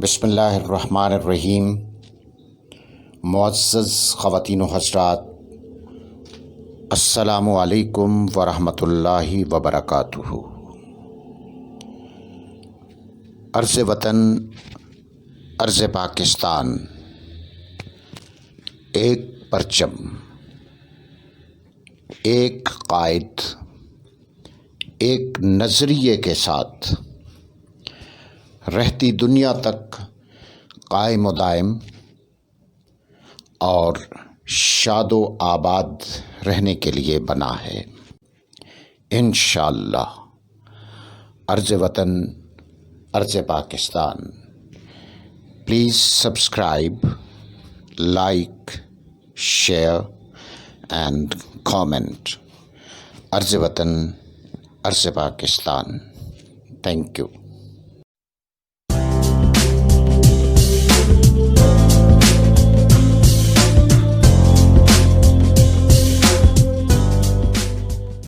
بسم اللہ الرحمن الرحیم۔ معزز خواتین و حضرات، السلام علیکم ورحمۃ اللہ وبرکاتہ۔ عرض وطن، عرض پاکستان، ایک پرچم، ایک قائد، ایک نظریے کے ساتھ رہتی دنیا تک قائم و دائم اور شاد و آباد رہنے کے لیے بنا ہے انشاءاللہ۔ عرض وطن، عرض Pakistan, please subscribe, like, share and comment. عرض وطن، عرض پاکستان، تھینک یو۔